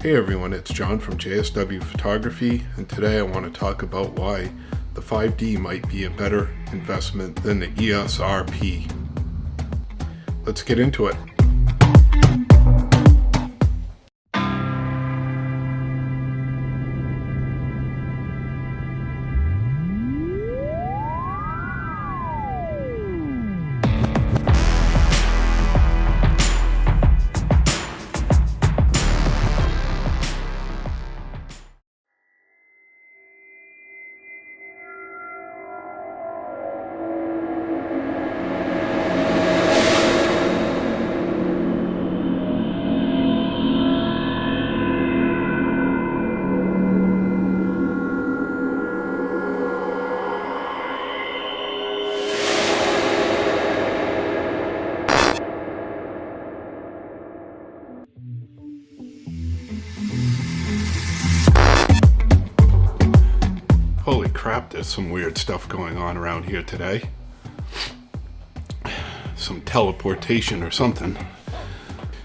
Hey everyone, it's John from JSW Photography, and today I want to talk about why the 5D might be a better investment than the EOS RP. Let's get into it. Holy crap, there's some weird stuff going on around here today. Some teleportation or something.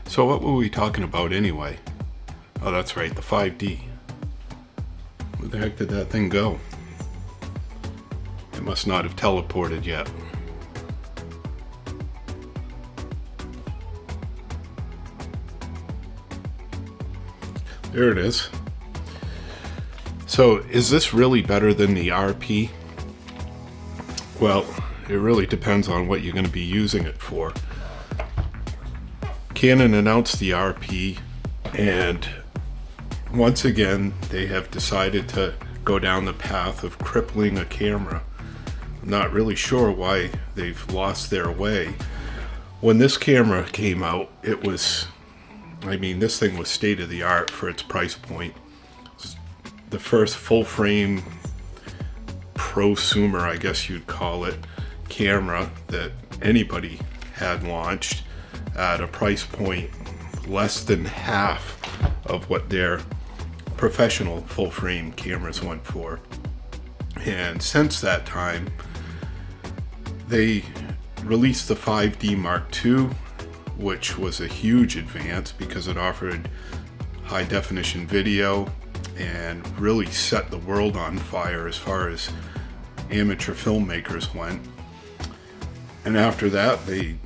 So what were we talking about anyway? Oh, that's right, the 5D. Where the heck did that thing go? It must not have teleported yet. There it is. So, is this really better than the RP? Well, it really depends on what you're going to be using it for. Canon announced the RP, and once again, they have decided to go down the path of crippling a camera. I'm not really sure why they've lost their way. When this camera came out, it was, this thing was state of the art for its price point. The first full frame prosumer, I guess you'd call it, camera that anybody had launched at a price point less than half of what their professional full frame cameras went for. And since that time, they released the 5D Mark II, which was a huge advance because it offered high definition video and really set the world on fire as far as amateur filmmakers went. And after that, they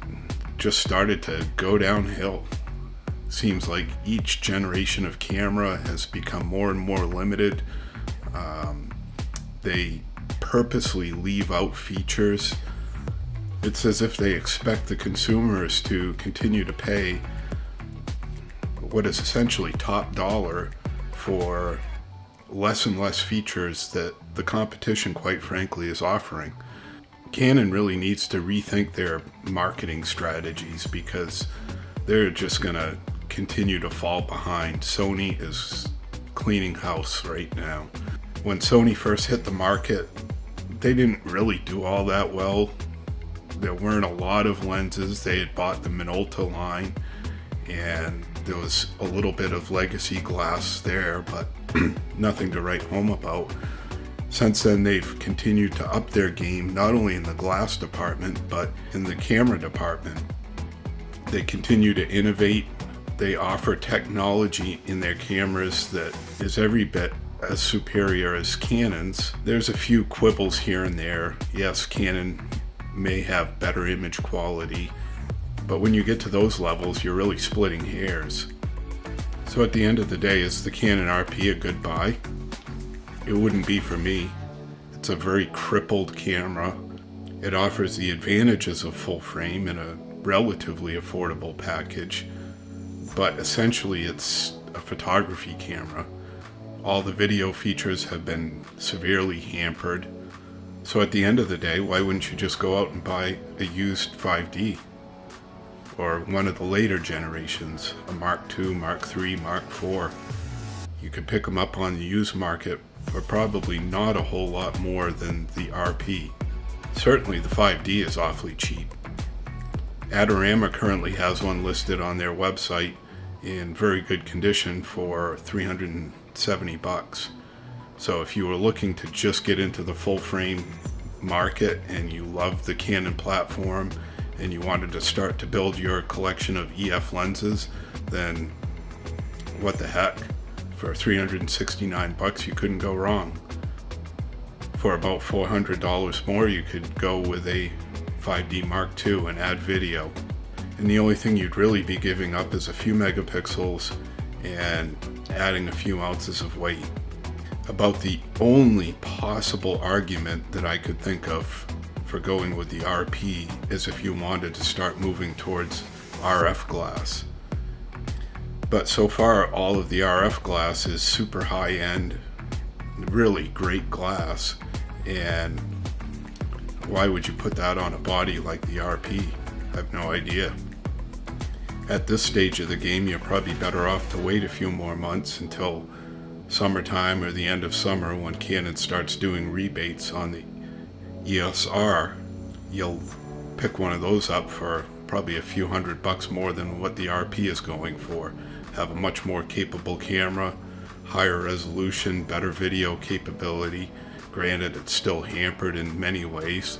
just started to go downhill. Seems like each generation of camera has become more and more limited. They purposely leave out features. It's as if they expect the consumers to continue to pay what is essentially top dollar for less and less features that the competition, quite frankly, is offering. Canon really needs to rethink their marketing strategies because they're just going to continue to fall behind. Sony is cleaning house right now. When Sony first hit the market, they didn't really do all that well. There weren't a lot of lenses. They had bought the Minolta line, and there was a little bit of legacy glass there, but nothing to write home about. Since then, they've continued to up their game, not only in the glass department, but in the camera department. They continue to innovate. They offer technology in their cameras that is every bit as superior as Canon's. There's a few quibbles here and there. Yes, Canon may have better image quality, but when you get to those levels, you're really splitting hairs. So at the end of the day, is the Canon RP a good buy? It wouldn't be for me. It's a very crippled camera. It offers the advantages of full frame in a relatively affordable package, but essentially it's a photography camera. All the video features have been severely hampered. So at the end of the day, why wouldn't you just go out and buy a used 5D? Or one of the later generations, a Mark II, Mark III, Mark IV. You could pick them up on the used market for probably not a whole lot more than the RP. Certainly the 5D is awfully cheap. Adorama currently has one listed on their website in very good condition for $370. So if you were looking to just get into the full frame market and you love the Canon platform and you wanted to start to build your collection of EF lenses, then what the heck? For 369 bucks, you couldn't go wrong. For about $400 more, you could go with a 5D Mark II and add video. And the only thing you'd really be giving up is a few megapixels and adding a few ounces of weight. About the only possible argument that I could think of for going with the RP is if you wanted to start moving towards RF glass. But so far, all of the RF glass is super high-end, really great glass, and why would you put that on a body like the RP? I have no idea. At this stage of the game, you're probably better off to wait a few more months until summertime or the end of summer when Canon starts doing rebates on the EOS R. You'll pick one of those up for probably a few $100 more than what the RP is going for. Have a much more capable camera, higher resolution, better video capability. Granted, it's still hampered in many ways,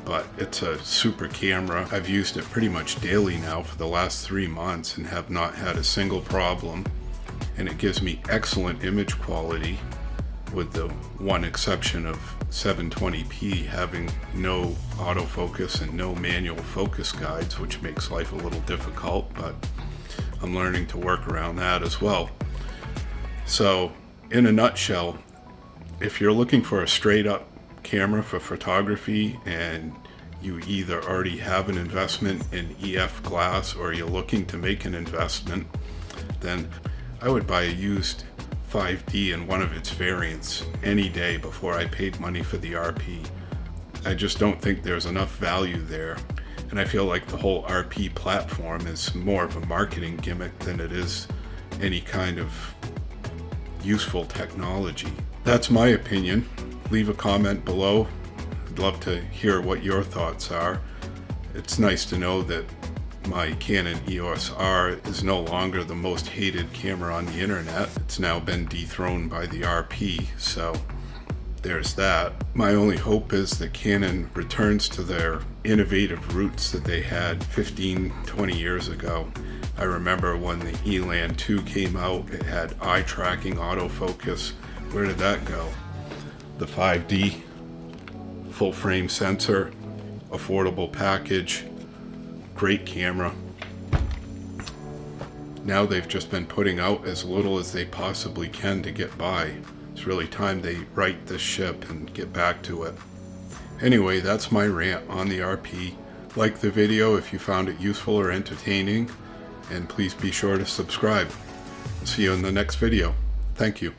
but it's a super camera. I've used it pretty much daily now for the last 3 months and have not had a single problem. And it gives me excellent image quality, with the one exception of 720p having no autofocus and no manual focus guides, which makes life a little difficult, but I'm learning to work around that as well. So, in a nutshell, if you're looking for a straight up camera for photography and you either already have an investment in EF glass or you're looking to make an investment, then I would buy a used 5D in one of its variants any day before I paid money for the RP. I just don't think there's enough value there, and I feel like the whole RP platform is more of a marketing gimmick than it is any kind of useful technology. That's my opinion. Leave a comment below. I'd love to hear what your thoughts are. It's nice to know that my Canon EOS R is no longer the most hated camera on the internet. It's now been dethroned by the RP, so there's that. My only hope is that Canon returns to their innovative roots that they had 15, 20 years ago. I remember when the Elan 2 came out, it had eye tracking, autofocus. Where did that go? The 5D, full frame sensor, affordable package, great camera. Now they've just been putting out as little as they possibly can to get by. It's really time they right this ship and get back to it. Anyway, that's my rant on the RP. Like the video if you found it useful or entertaining, and please be sure to subscribe. See you in the next video. Thank you.